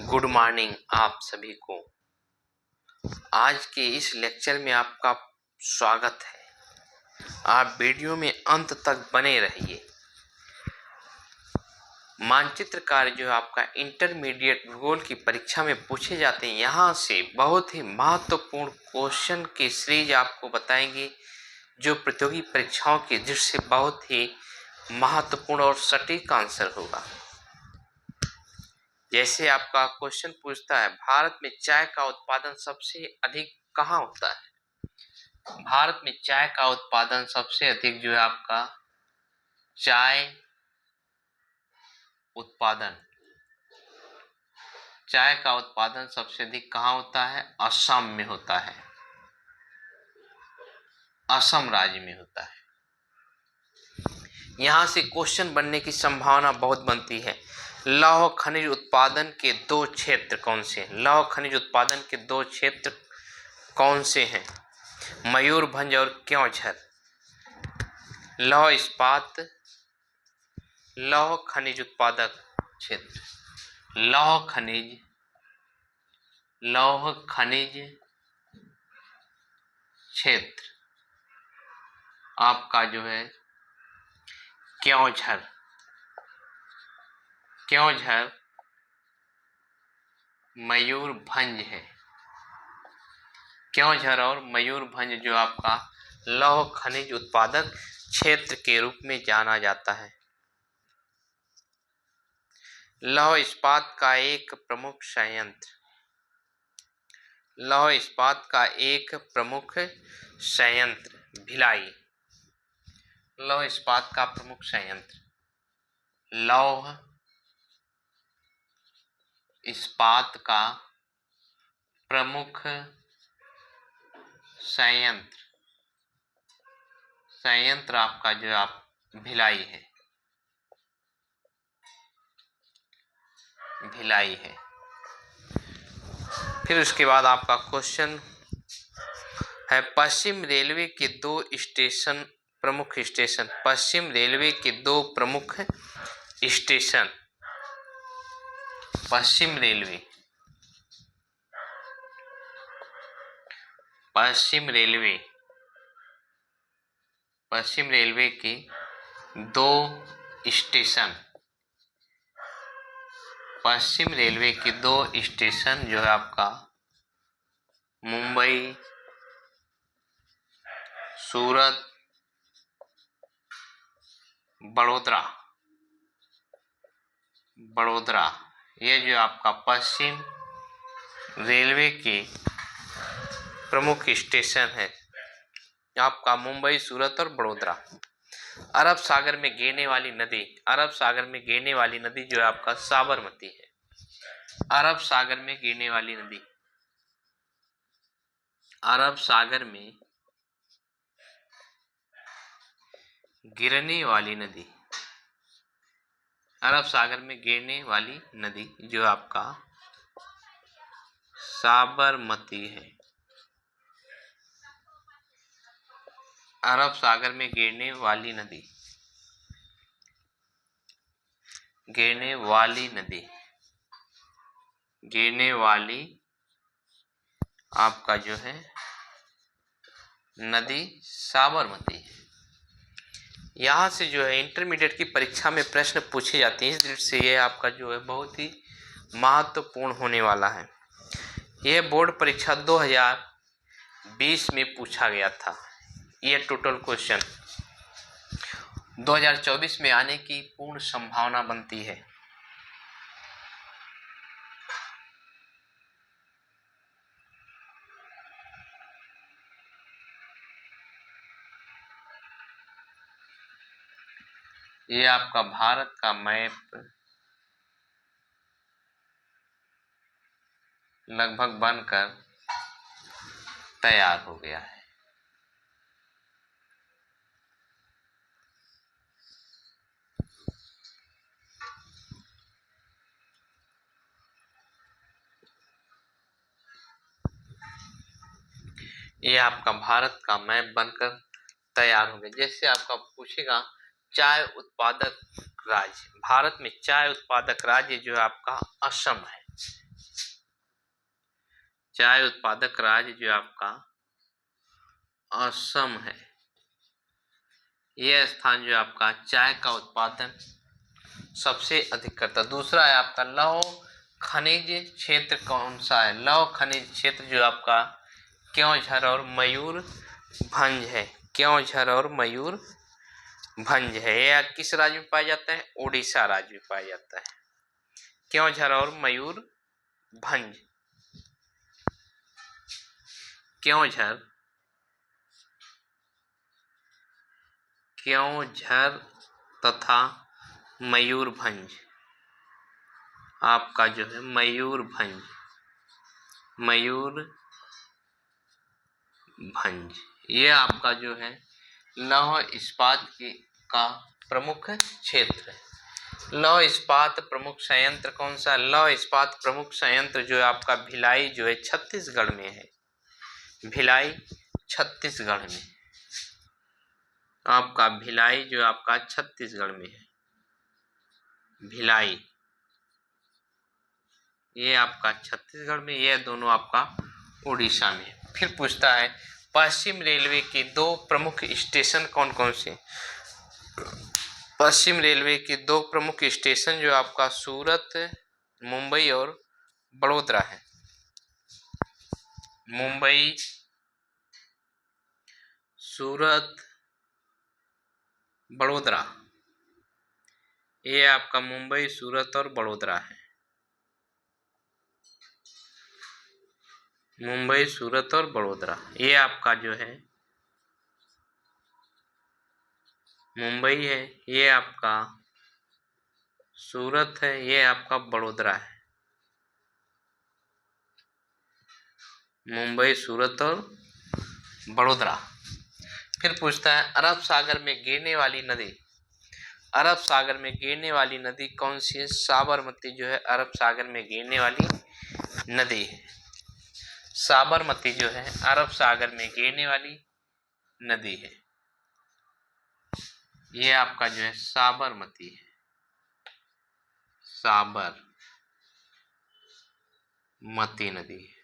Good morning आप सभी को। आज के इस लेक्चर में आपका स्वागत है। आप वीडियो में अंत तक बने रहिए। मानचित्र कार्य जो आपका इंटरमीडिएट भूगोल की परीक्षा में पूछे जाते हैं, यहाँ से बहुत ही महत्वपूर्ण क्वेश्चन की सीरीज आपको बताएंगे जो प्रतियोगी परीक्षाओं की दृष्टि से बहुत ही महत्वपूर्ण और सटीक आंसर होगा। जैसे आपका क्वेश्चन पूछता है, भारत में चाय का उत्पादन सबसे अधिक कहाँ होता है? भारत में चाय का उत्पादन सबसे अधिक जो है आपका चाय का उत्पादन सबसे अधिक कहाँ होता है? असम में होता है। असम राज्य में होता है। यहाँ से क्वेश्चन बनने की संभावना बहुत बनती है। लौह खनिज उत्पादन के दो क्षेत्र कौन से हैं? लौह खनिज उत्पादन के दो क्षेत्र कौन से हैं? मयूरभंज और क्योंझर। लौह खनिज उत्पादक क्षेत्र, लौह खनिज क्षेत्र आपका जो है क्योंझर मयूरभंज है। क्योंझर और मयूरभंज जो आपका लौह खनिज उत्पादक क्षेत्र के रूप में जाना जाता है। लौह इस्पात का एक प्रमुख संयंत्र भिलाई। लौह इस्पात का प्रमुख संयंत्र, लौह इस्पात का प्रमुख संयंत्र आपका जो आप भिलाई है। फिर उसके बाद आपका क्वेश्चन है, पश्चिम रेलवे के दो प्रमुख स्टेशन। पश्चिम रेलवे के दो प्रमुख स्टेशन। पश्चिम रेलवे के दो स्टेशन। पश्चिम रेलवे के दो स्टेशन जो है आपका मुंबई सूरत बड़ोदरा। ये जो आपका पश्चिम रेलवे के प्रमुख स्टेशन है आपका मुंबई, सूरत और बड़ोदरा। अरब सागर में गिरने वाली नदी जो है आपका साबरमती है। अरब सागर में गिरने वाली नदी जो आपका साबरमती है। अरब सागर में गिरने वाली आपका जो है नदी साबरमती है। यहाँ से जो है इंटरमीडिएट की परीक्षा में प्रश्न पूछे जाते हैं, इस दृष्टि से ये आपका जो है बहुत ही महत्वपूर्ण होने वाला है। यह बोर्ड परीक्षा 2020 में पूछा गया था। ये टोटल क्वेश्चन 2024 में आने की पूर्ण संभावना बनती है। ये आपका भारत का मैप लगभग बनकर तैयार हो गया है। ये आपका भारत का मैप बनकर तैयार हो गया। जैसे आपका पूछेगा चाय उत्पादक राज्य, भारत में चाय उत्पादक राज्य जो है आपका असम है। चाय उत्पादक राज्य जो आपका असम है, यह स्थान जो आपका चाय का उत्पादन सबसे अधिक करता है। दूसरा है आपका लौह खनिज क्षेत्र कौन सा है? लौह खनिज क्षेत्र जो आपका क्योंझर और मयूरभंज है। क्योंझर और मयूरभंज है। यह किस राज्य में पाया जाता है? उड़ीसा राज्य में पाया जाता है। क्योंझर और मयूरभंज। क्योंझर तथा मयूरभंज आपका जो है मयूरभंज ये आपका जो है लौह इस्पात का प्रमुख क्षेत्र है। लौह इस्पात प्रमुख संयंत्र कौन सा? लौह इस्पात प्रमुख संयंत्र जो है आपका भिलाई जो है छत्तीसगढ़ में है। भिलाई छत्तीसगढ़ में आपका भिलाई जो आपका छत्तीसगढ़ में है। भिलाई ये आपका छत्तीसगढ़ में, ये दोनों आपका उड़ीसा में। फिर पूछता है पश्चिम रेलवे के 2 प्रमुख स्टेशन कौन कौन से? पश्चिम रेलवे के 2 प्रमुख स्टेशन जो आपका सूरत, मुंबई और बड़ोदरा है। मुंबई, सूरत, बड़ोदरा। ये आपका मुंबई, सूरत और बड़ोदरा है। मुंबई, सूरत और बड़ोदरा। ये आपका जो है मुंबई है, ये आपका सूरत है, ये आपका बड़ोदरा है। मुंबई, सूरत और बड़ोदरा। फिर पूछता है अरब सागर में गिरने वाली नदी। अरब सागर में गिरने वाली नदी कौन सी है? साबरमती जो है अरब सागर में गिरने वाली नदी है। साबरमती जो है अरब सागर में गिरने वाली नदी है। ये आपका जो है साबरमती है। साबरमती नदी है।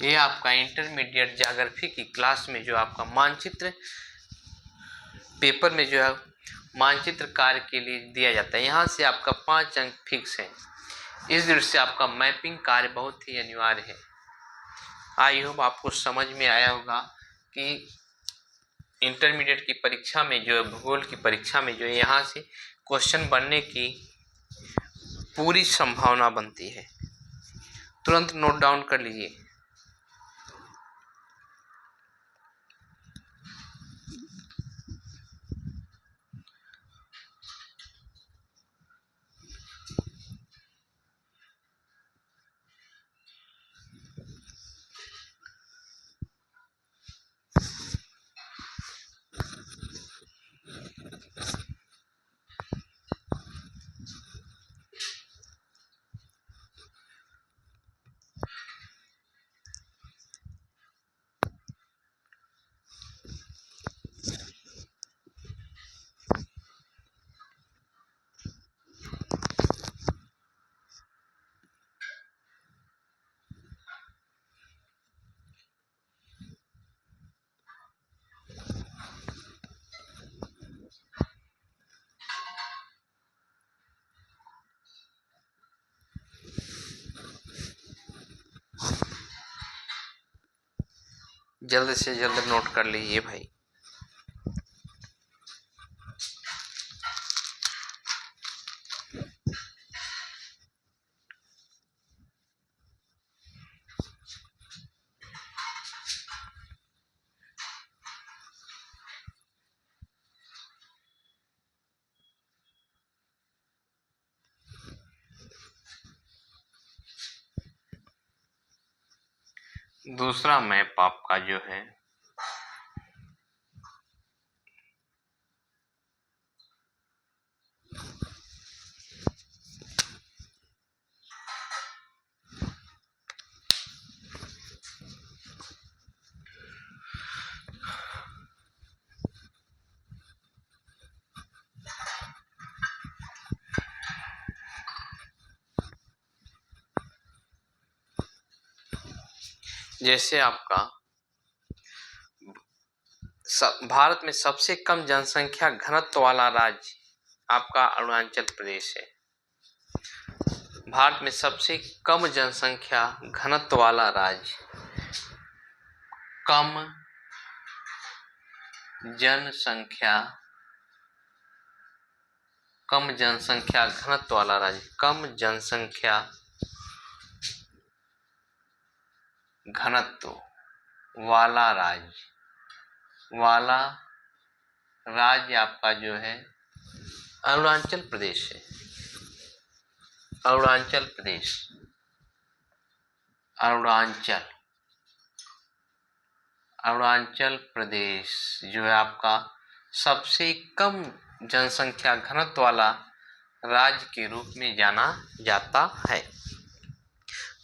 ये आपका इंटरमीडिएट ज्योग्राफी की क्लास में जो आपका मानचित्र पेपर में जो है मानचित्र कार्य के लिए दिया जाता है, यहाँ से आपका 5 अंक फिक्स है। इस दृष्टि से आपका मैपिंग कार्य बहुत ही अनिवार्य है। आई होप आपको समझ में आया होगा कि इंटरमीडिएट की परीक्षा में जो है भूगोल की परीक्षा में जो है यहाँ से क्वेश्चन बनने की पूरी संभावना बनती है। तुरंत नोट डाउन कर लीजिए। जल्द से जल्द नोट कर लीजिए भाई। दूसरा मैप आपका जो है जैसे आपका भारत में सबसे कम जनसंख्या घनत्व वाला राज्य आपका अरुणाचल प्रदेश है। भारत में सबसे कम जनसंख्या घनत्व वाला राज्य, कम जनसंख्या घनत्व वाला राज्य, कम जनसंख्या घनत्व वाला राज्य आपका जो है अरुणाचल प्रदेश है। अरुणाचल प्रदेश, अरुणाचल प्रदेश जो है आपका सबसे कम जनसंख्या घनत्व वाला राज्य के रूप में जाना जाता है।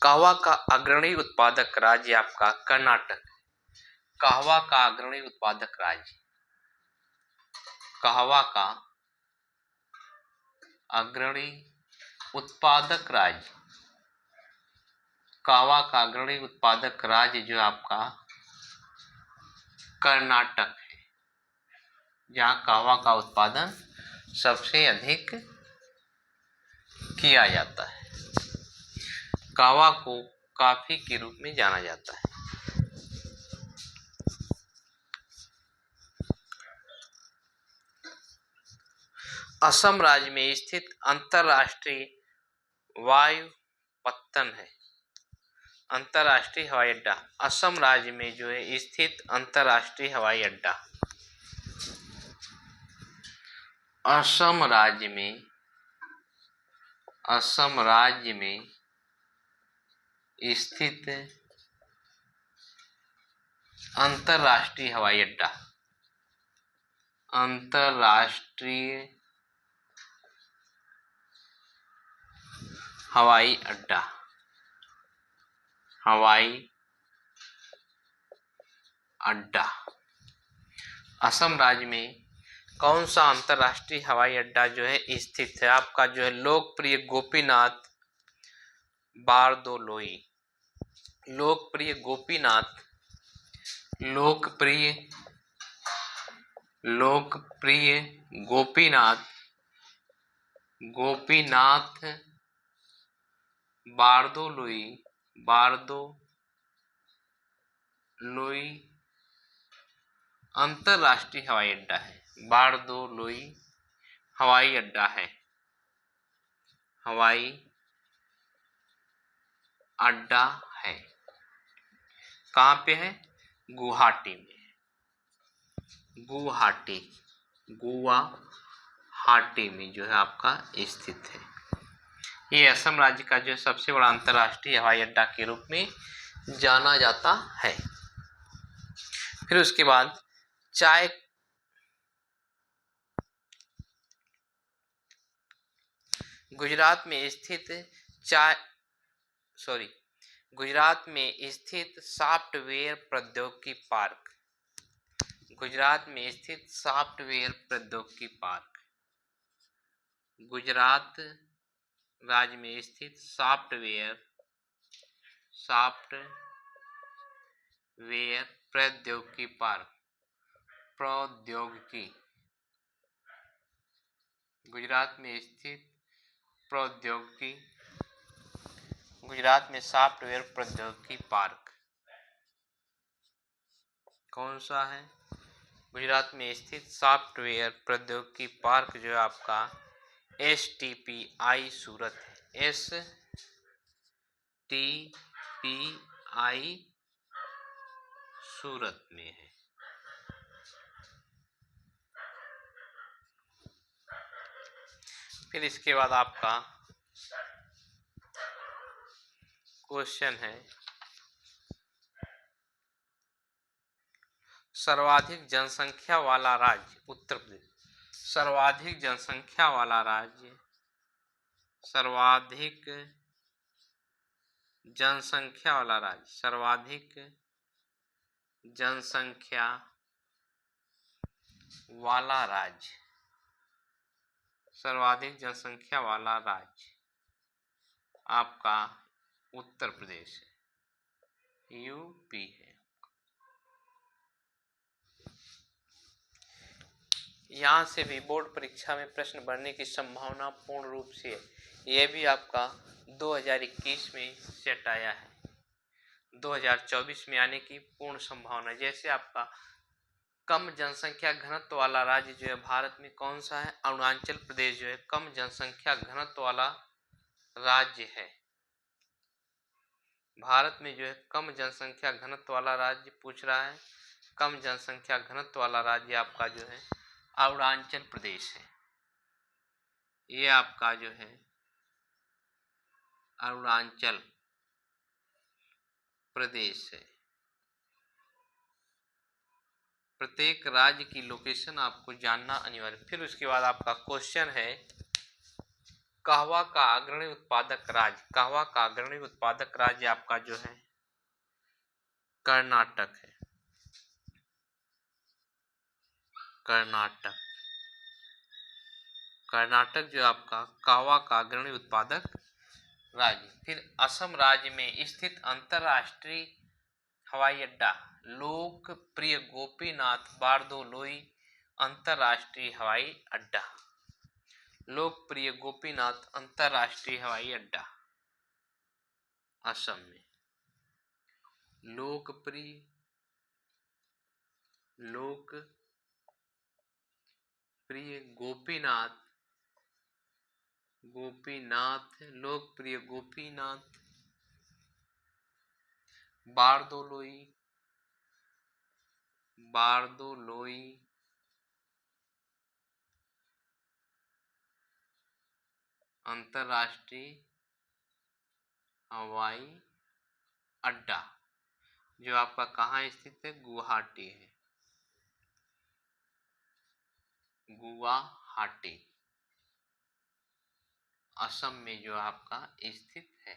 कहवा का अग्रणी उत्पादक राज्य आपका कर्नाटक। कहवा का अग्रणी उत्पादक राज्य, कहवा का अग्रणी उत्पादक राज्य, कहवा का अग्रणी उत्पादक राज्य जो आपका कर्नाटक है, जहाँ कहवा का उत्पादन सबसे अधिक किया जाता है। कहवा को कॉफी के रूप में जाना जाता है। असम राज्य में स्थित अंतरराष्ट्रीय वायुपत्तन है। अंतरराष्ट्रीय हवाई अड्डा, असम राज्य में जो है स्थित अंतरराष्ट्रीय हवाई अड्डा, असम राज्य में स्थित अंतरराष्ट्रीय हवाई अड्डा, अंतरराष्ट्रीय हवाई अड्डा, असम राज्य में कौन सा अंतरराष्ट्रीय हवाई अड्डा जो है स्थित है? आपका जो है लोकप्रिय गोपीनाथ बारदोलोई, लोकप्रिय गोपीनाथ बारदोलोई अंतरराष्ट्रीय हवाई अड्डा है। बारदोलोई हवाई अड्डा है, हवाई अड्डा है। कहाँ पे है? गुवाहाटी में, गुवाहाटी में जो है आपका स्थित है। ये असम राज्य का जो सबसे बड़ा अंतरराष्ट्रीय हवाई अड्डा के रूप में जाना जाता है। फिर उसके बाद चाय, गुजरात में स्थित सॉफ्टवेयर प्रौद्योगिकी पार्क, गुजरात में स्थित सॉफ्टवेयर प्रौद्योगिकी पार्क, गुजरात राज्य में स्थित सॉफ्टवेयर प्रौद्योगिकी पार्क, गुजरात में स्थित गुजरात में सॉफ्टवेयर प्रौद्योगिकी पार्क कौन सा है? गुजरात में स्थित सॉफ्टवेयर प्रौद्योगिकी पार्क जो है आपका STPI सूरत है, STPI सूरत में है। फिर इसके बाद आपका क्वेश्चन है सर्वाधिक जनसंख्या वाला राज्य उत्तर प्रदेश। सर्वाधिक जनसंख्या वाला राज्य, सर्वाधिक जनसंख्या वाला राज्य, सर्वाधिक जनसंख्या वाला राज्य, सर्वाधिक जनसंख्या वाला राज्य आपका उत्तर प्रदेश है। यूपी है। यहाँ से भी बोर्ड परीक्षा में प्रश्न बनने की संभावना पूर्ण रूप से है। यह भी आपका 2021 में सेट आया है, 2024 में आने की पूर्ण संभावना। जैसे आपका कम जनसंख्या घनत्व वाला राज्य जो है भारत में कौन सा है? अरुणाचल प्रदेश जो है कम जनसंख्या घनत्व वाला राज्य है। भारत में जो है कम जनसंख्या घनत्व वाला राज्य पूछ रहा है। कम जनसंख्या घनत्व वाला राज्य आपका जो है अरुणाचल प्रदेश है। ये आपका जो है अरुणाचल प्रदेश है। प्रत्येक राज्य की लोकेशन आपको जानना अनिवार्य। फिर उसके बाद आपका क्वेश्चन है कहवा का अग्रणी उत्पादक राज्य। कहवा का अग्रणी उत्पादक राज्य आपका जो है कर्नाटक है। कर्नाटक, कर्नाटक जो आपका कहवा का अग्रणी उत्पादक राज्य। फिर असम राज्य में स्थित अंतरराष्ट्रीय हवाई अड्डा लोकप्रिय गोपीनाथ बारदोलोई अंतरराष्ट्रीय हवाई अड्डा। लोकप्रिय गोपीनाथ अंतरराष्ट्रीय हवाई अड्डा असम में। लोकप्रिय गोपीनाथ लोकप्रिय गोपीनाथ बारदोलोई अंतरराष्ट्रीय हवाई अड्डा जो आपका कहाँ स्थित है? गुवाहाटी है। गुवाहाटी असम में जो आपका स्थित है।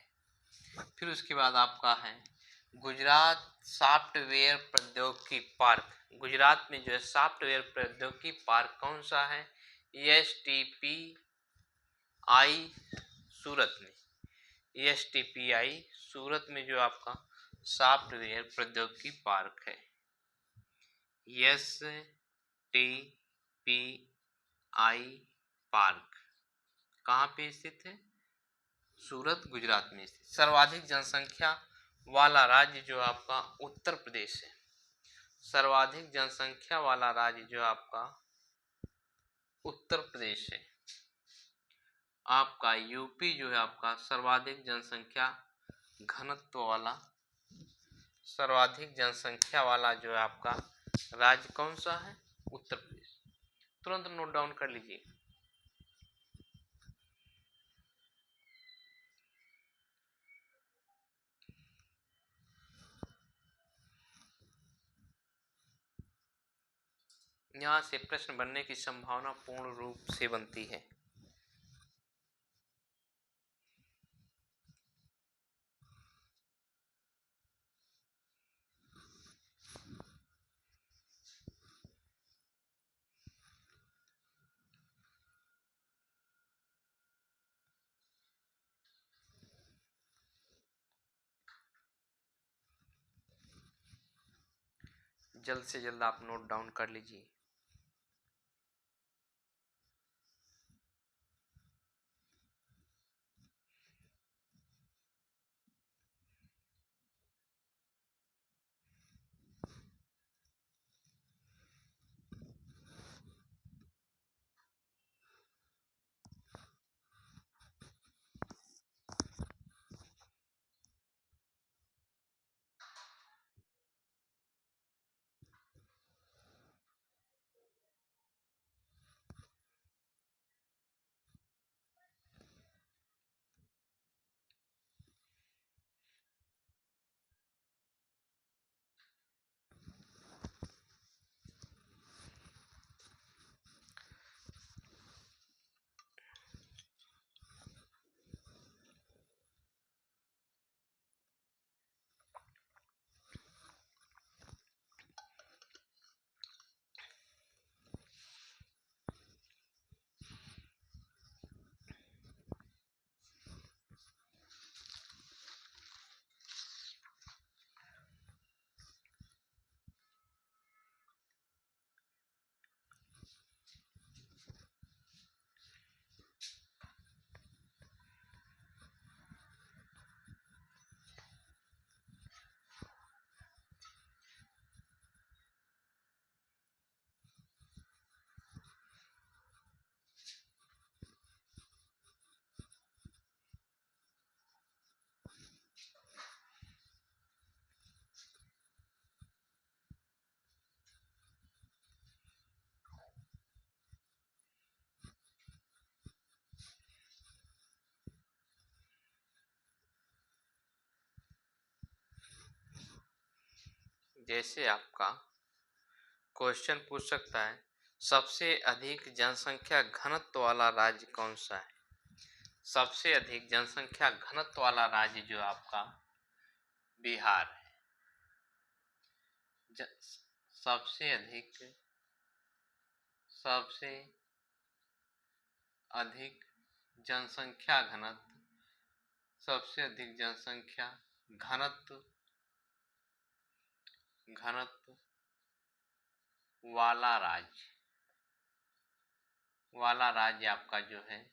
फिर उसके बाद आपका है गुजरात सॉफ्टवेयर प्रौद्योगिकी पार्क। गुजरात में जो है सॉफ्टवेयर प्रौद्योगिकी पार्क कौन सा है? STPI सूरत में। STPI सूरत में जो आपका सॉफ्टवेयर प्रौद्योगिकी पार्क है। STPI पार्क कहाँ पे स्थित है? सूरत गुजरात में स्थित। सर्वाधिक जनसंख्या वाला राज्य जो आपका उत्तर प्रदेश है। सर्वाधिक जनसंख्या वाला राज्य जो आपका उत्तर प्रदेश है। आपका यूपी जो है आपका सर्वाधिक जनसंख्या घनत्व वाला, सर्वाधिक जनसंख्या वाला जो है आपका राज्य कौन सा है? उत्तर प्रदेश। तुरंत नोट डाउन कर लीजिए। यहाँ से प्रश्न बनने की संभावना पूर्ण रूप से बनती है। जल्द से जल्द आप नोट डाउन कर लीजिए। जैसे आपका क्वेश्चन पूछ सकता है, सबसे अधिक जनसंख्या घनत्व वाला राज्य कौन सा है? सबसे अधिक जनसंख्या घनत्व वाला राज्य जो आपका बिहार है। सबसे अधिक जनसंख्या घनत्व, सबसे अधिक जनसंख्या घनत्व वाला राज्य आपका जो है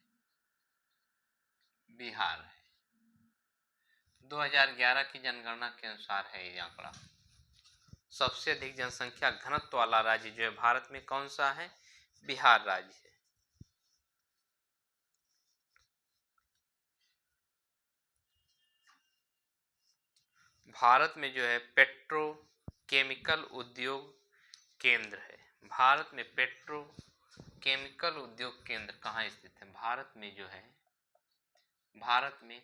बिहार है। 2011 की जनगणना के अनुसार है ये आंकड़ा। सबसे अधिक जनसंख्या घनत्व वाला राज्य जो है भारत में कौन सा है? बिहार राज्य है। भारत में जो है पेट्रोकेमिकल उद्योग केंद्र है। भारत में पेट्रोकेमिकल उद्योग केंद्र कहाँ स्थित है? भारत में जो है, भारत में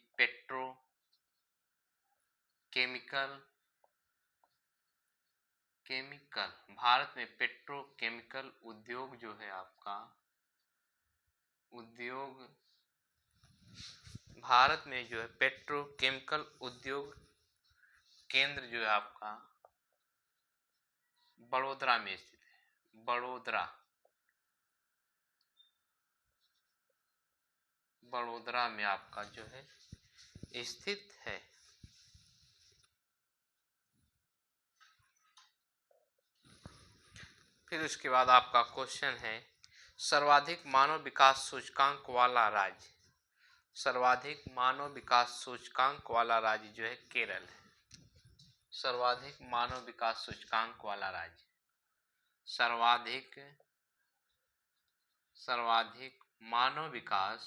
भारत में पेट्रोकेमिकल उद्योग जो है आपका भारत में जो है पेट्रोकेमिकल उद्योग केंद्र जो है आपका बड़ोदरा में स्थित है। बड़ोदरा में आपका जो है स्थित है। फिर उसके बाद आपका क्वेश्चन है, सर्वाधिक मानव विकास सूचकांक वाला राज्य। सर्वाधिक मानव विकास सूचकांक वाला राज्य जो है केरल है। सर्वाधिक मानव विकास सूचकांक वाला राज्य, सर्वाधिक मानव विकास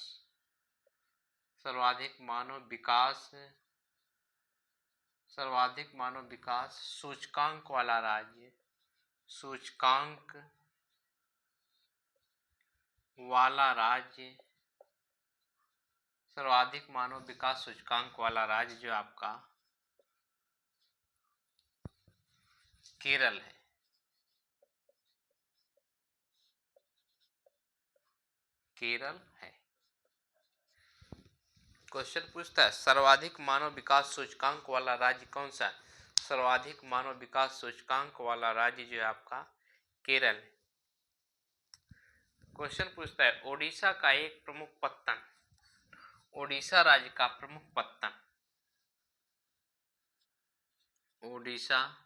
सूचकांक वाला राज्य, सर्वाधिक मानव विकास सूचकांक वाला राज्य जो आपका केरल है। क्वेश्चन पूछता है, सर्वाधिक मानव विकास सूचकांक वाला राज्य कौन सा है? सर्वाधिक मानव विकास सूचकांक वाला राज्य जो है आपका केरल है। क्वेश्चन पूछता है, ओडिशा का एक प्रमुख पत्तन, ओडिशा राज्य का प्रमुख पत्तन, ओडिशा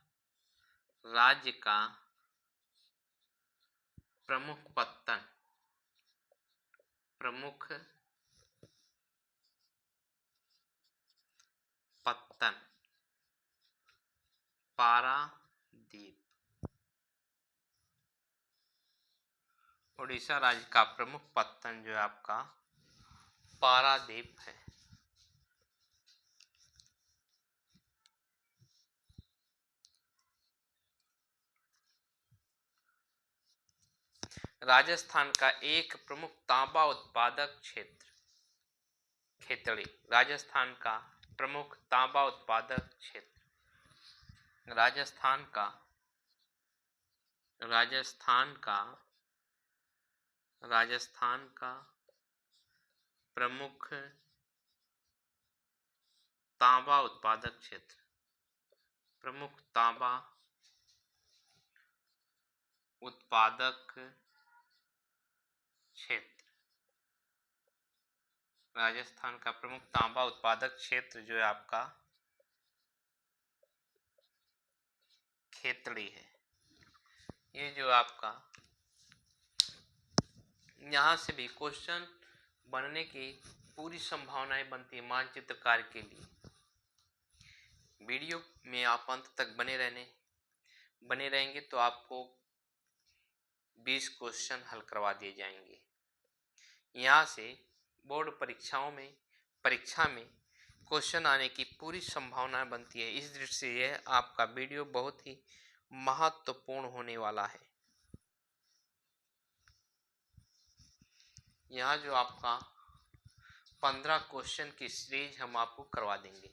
राज्य का प्रमुख पत्तन पारादीप। ओडिशा राज्य का प्रमुख पत्तन जो है आपका पारादीप है। राजस्थान का एक प्रमुख तांबा उत्पादक क्षेत्र खेतड़ी। राजस्थान का प्रमुख तांबा उत्पादक क्षेत्र, राजस्थान का प्रमुख तांबा उत्पादक क्षेत्र, प्रमुख तांबा उत्पादक क्षेत्र, राजस्थान का प्रमुख तांबा उत्पादक क्षेत्र जो है आपका खेतड़ी है। ये जो आपका यहाँ से भी क्वेश्चन बनने की पूरी संभावनाएं बनती है मानचित्र कार्य के लिए। वीडियो में आप अंत तक बने रहेंगे तो आपको 20 क्वेश्चन हल करवा दिए जाएंगे। यहाँ से बोर्ड परीक्षा में क्वेश्चन आने की पूरी संभावना बनती है। इस दृष्टि से यह आपका वीडियो बहुत ही महत्वपूर्ण होने वाला है। यहाँ जो आपका 15 क्वेश्चन की सीरीज हम आपको करवा देंगे।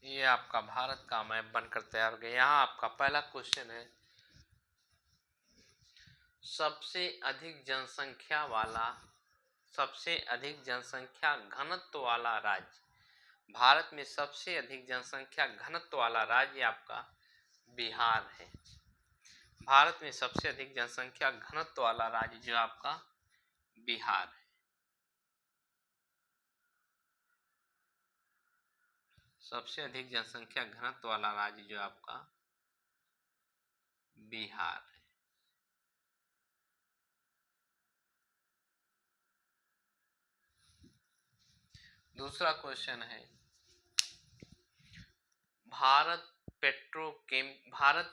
ये आपका भारत का मैप बनकर तैयार हो गया। यहाँ आपका पहला क्वेश्चन है, सबसे अधिक जनसंख्या घनत्व वाला राज्य। भारत में सबसे अधिक जनसंख्या घनत्व वाला राज्य आपका बिहार है। भारत में सबसे अधिक जनसंख्या घनत्व वाला राज्य जो आपका बिहार है। सबसे अधिक जनसंख्या घनत्व वाला राज्य जो आपका बिहार है। दूसरा क्वेश्चन है, भारत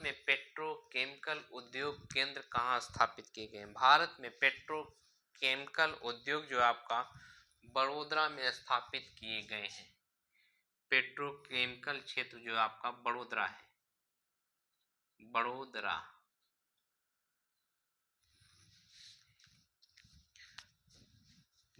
में पेट्रोकेमिकल उद्योग केंद्र कहाँ स्थापित किए गए हैं? भारत में पेट्रोकेमिकल उद्योग जो आपका बड़ोदरा में स्थापित किए गए हैं। पेट्रोकेमिकल क्षेत्र जो आपका बड़ोदरा है, बड़ोदरा।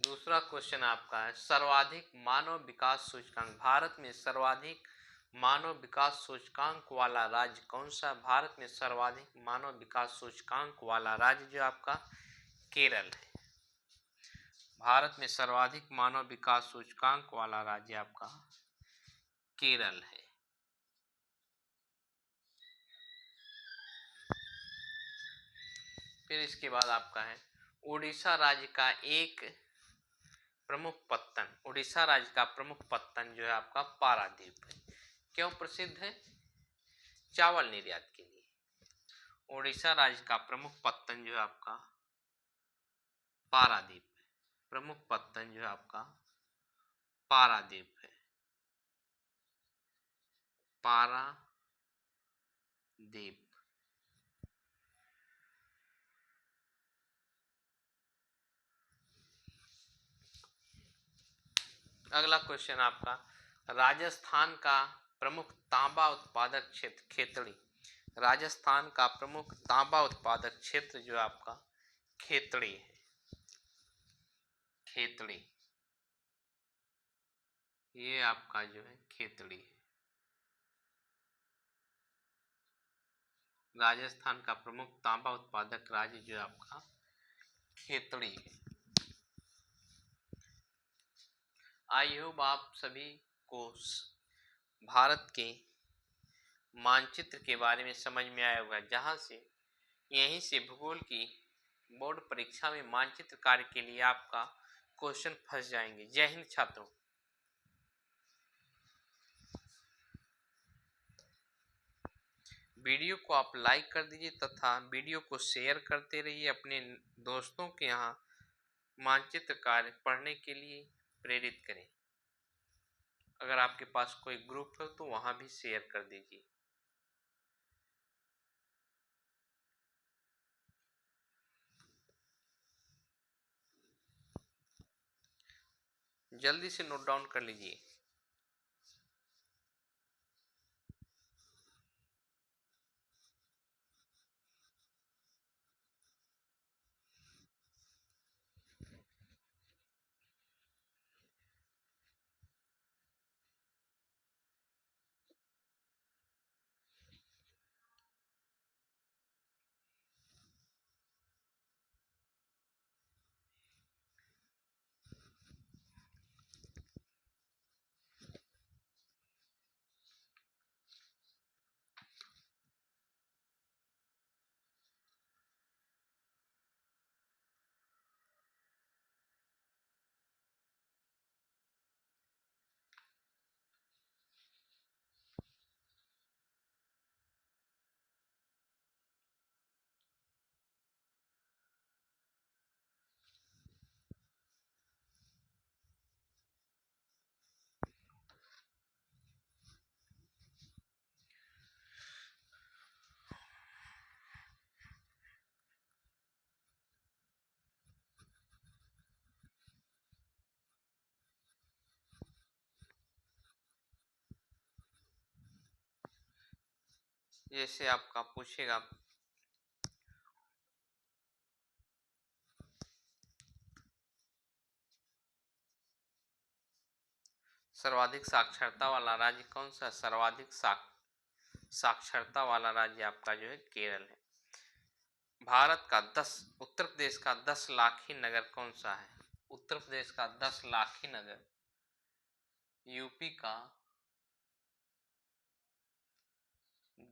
दूसरा क्वेश्चन आपका है, सर्वाधिक मानव विकास सूचकांक। भारत में सर्वाधिक मानव विकास सूचकांक वाला राज्य कौन सा? भारत में सर्वाधिक मानव विकास सूचकांक वाला राज्य जो आपका केरल है। भारत में सर्वाधिक मानव विकास सूचकांक वाला राज्य आपका केरल है। फिर इसके बाद आपका है, उड़ीसा राज्य का प्रमुख पत्तन जो है आपका पारादीप है। क्यों प्रसिद्ध है? चावल निर्यात के लिए। उड़ीसा राज्य का प्रमुख पत्तन जो है आपका पारादीप है। प्रमुख पत्तन जो है आपका पारादीप है। पारादीप। अगला क्वेश्चन आपका, राजस्थान का प्रमुख तांबा उत्पादक क्षेत्र खेतड़ी। राजस्थान का प्रमुख तांबा उत्पादक क्षेत्र जो आपका खेतड़ी है। खेतड़ी, ये आपका जो है खेतड़ी है। राजस्थान का प्रमुख तांबा उत्पादक राज्य जो आपका खेतड़ी है। आई होप आप सभी को भारत के मानचित्र के बारे में समझ में आया होगा, यहीं से भूगोल की बोर्ड परीक्षा में मानचित्र कार्य के लिए आपका क्वेश्चन फंस जाएंगे। जय हिंद छात्रों। वीडियो को आप लाइक कर दीजिए तथा वीडियो को शेयर करते रहिए। अपने दोस्तों के यहाँ मानचित्र कार्य पढ़ने के लिए प्रेरित करें। अगर आपके पास कोई ग्रुप हो तो वहां भी शेयर कर दीजिए। जल्दी से नोट डाउन कर लीजिए। जैसे आपका पूछेगा सर्वाधिक साक्षरता वाला राज्य कौन सा? सर्वाधिक साक्षरता वाला राज्य आपका जो है केरल है। भारत का 10 उत्तर प्रदेश का 10 लाखी नगर कौन सा है? उत्तर प्रदेश का 10 लाखी नगर, यूपी का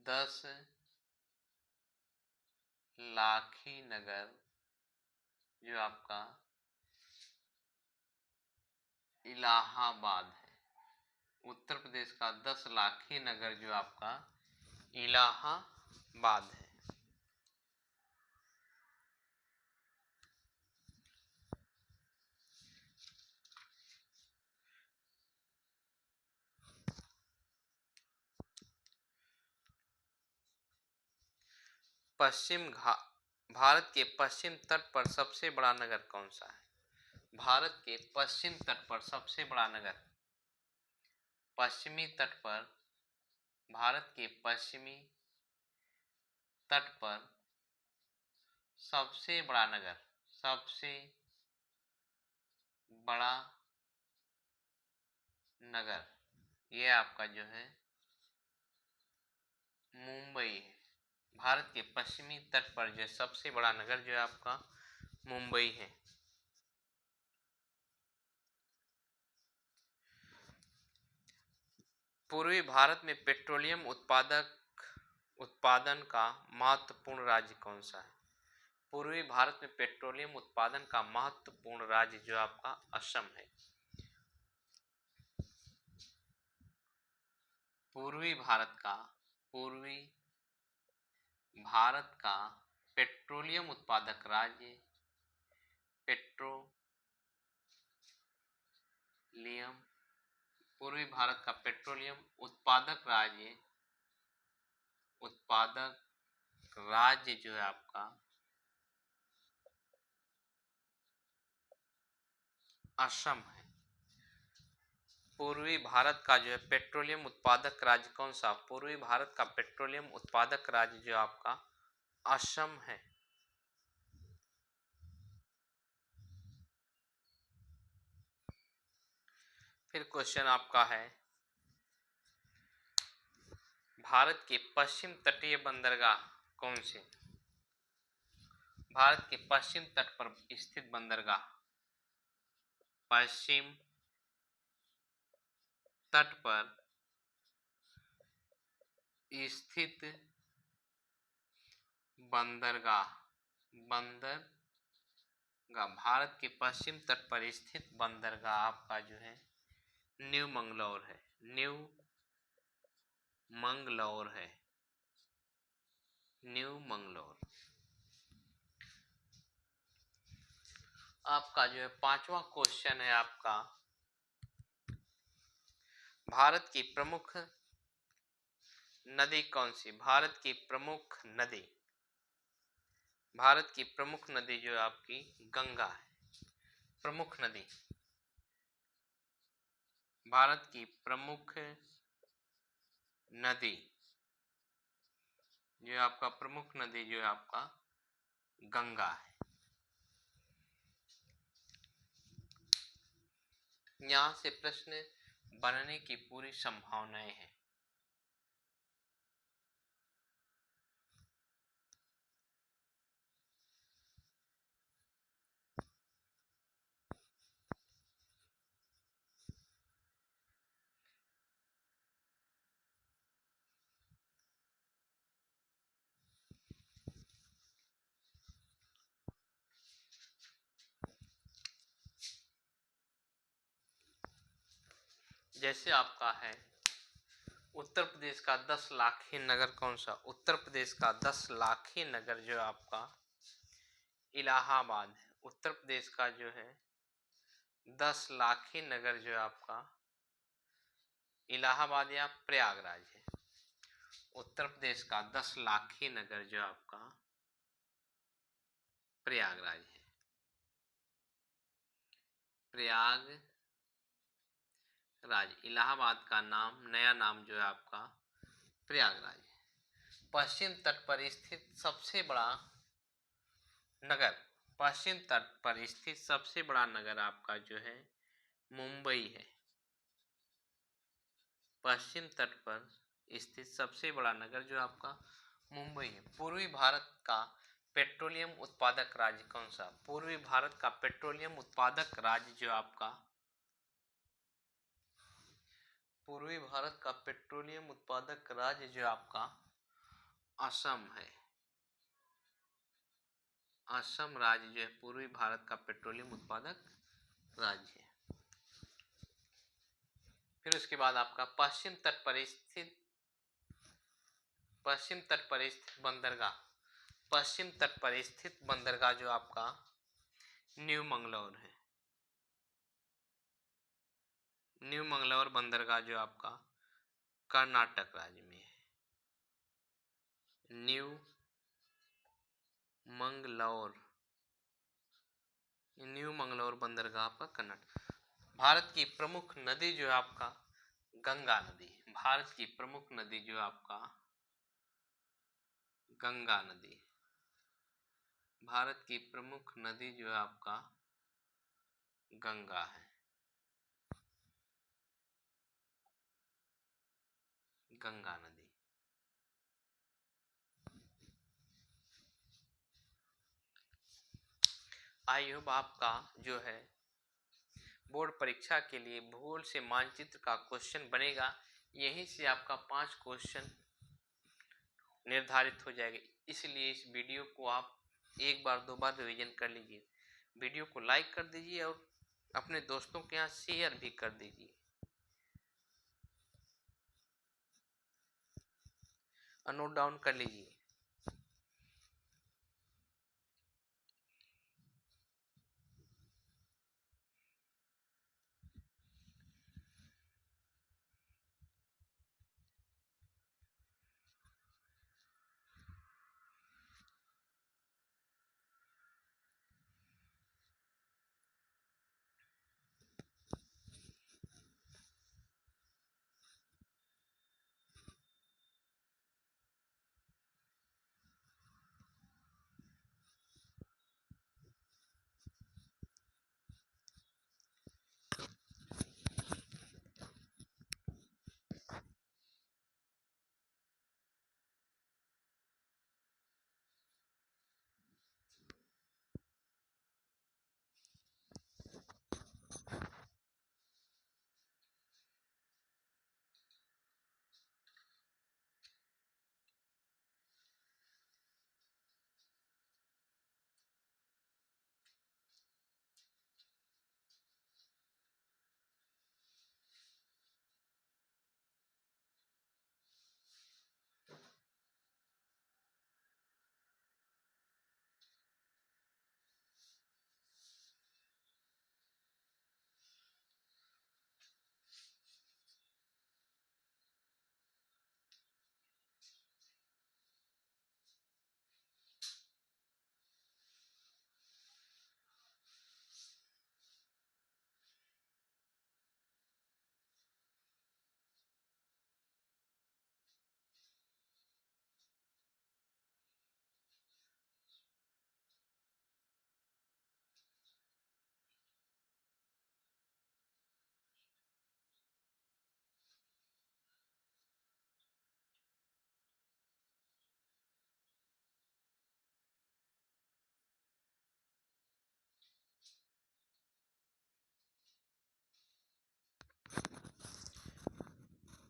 10 लाखी नगर जो आपका इलाहाबाद है। उत्तर प्रदेश का 10 लाखी नगर जो आपका इलाहाबाद है। भारत के पश्चिम तट पर सबसे बड़ा नगर कौन सा है? भारत के पश्चिम तट पर सबसे बड़ा नगर, पश्चिमी तट पर, भारत के पश्चिमी तट पर सबसे बड़ा नगर, सबसे बड़ा नगर, ये आपका जो है मुंबई है। भारत के पश्चिमी तट पर जो सबसे बड़ा नगर जो है आपका मुंबई है। पूर्वी भारत में पेट्रोलियम उत्पादन का महत्वपूर्ण राज्य कौन सा है? पूर्वी भारत में पेट्रोलियम उत्पादन का महत्वपूर्ण राज्य जो आपका असम है। पूर्वी भारत का पेट्रोलियम उत्पादक राज्य, पूर्वी भारत का पेट्रोलियम उत्पादक राज्य जो है आपका असम है। पूर्वी भारत का जो है पेट्रोलियम उत्पादक राज्य कौन सा? पूर्वी भारत का पेट्रोलियम उत्पादक राज्य जो आपका असम है। फिर क्वेश्चन आपका है, भारत के पश्चिम तटीय बंदरगाह कौन से? भारत के पश्चिम तट पर स्थित बंदरगाह, पश्चिम तट पर स्थित बंदरगाह, भारत के पश्चिम तट पर स्थित बंदरगाह आपका जो है न्यू मंगलौर है। न्यू मंगलौर। आपका जो है पांचवा क्वेश्चन है आपका, भारत की प्रमुख नदी कौन सी? भारत की प्रमुख नदी जो आपकी गंगा है। प्रमुख नदी, भारत की प्रमुख नदी जो आपका प्रमुख नदी जो है आपका गंगा है। यहां से प्रश्न बनने की पूरी संभावनाएं हैं। जैसे आपका है उत्तर प्रदेश का 10 लाखी नगर कौन सा? उत्तर प्रदेश का 10 लाखी नगर जो आपका इलाहाबाद है। उत्तर प्रदेश का जो है 10 लाखी नगर जो आपका इलाहाबाद या प्रयागराज है। उत्तर प्रदेश का 10 लाखी नगर जो आपका प्रयागराज है। प्रयागराज, इलाहाबाद का नया नाम जो है आपका प्रयागराज है। पश्चिम तट पर स्थित सबसे बड़ा नगर, पश्चिम तट पर स्थित सबसे बड़ा नगर आपका जो है मुंबई है। पश्चिम तट पर स्थित सबसे बड़ा नगर जो आपका मुंबई है। पूर्वी भारत का पेट्रोलियम उत्पादक राज्य कौन सा? पूर्वी भारत का पेट्रोलियम उत्पादक राज्य जो आपका पूर्वी भारत का पेट्रोलियम उत्पादक राज्य जो आपका असम है। असम राज्य जो है पूर्वी भारत का पेट्रोलियम उत्पादक राज्य है। फिर उसके बाद आपका पश्चिम तट पर स्थित बंदरगाह, पश्चिम तट पर स्थित बंदरगाह जो आपका न्यू मंगलौर है। न्यू मंगलौर बंदरगाह जो आपका कर्नाटक राज्य में है। न्यू मंगलौर बंदरगाह आपका कर्नाटक। भारत की प्रमुख नदी जो है आपका गंगा नदी। भारत की प्रमुख नदी जो आपका गंगा नदी। भारत की प्रमुख नदी जो है आपका गंगा है। गंगा नदी। आई होप आपका जो है बोर्ड परीक्षा के लिए भूगोल से मानचित्र का क्वेश्चन बनेगा। यहीं से आपका 5 क्वेश्चन निर्धारित हो जाएगा। इसलिए इस वीडियो को आप एक बार 2 बार रिवीजन कर लीजिए। वीडियो को लाइक कर दीजिए और अपने दोस्तों के यहाँ शेयर भी कर दीजिए और नोट डाउन कर लीजिए।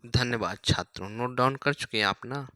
धन्यवाद छात्रों, नोट डाउन कर चुके हैं आप ना।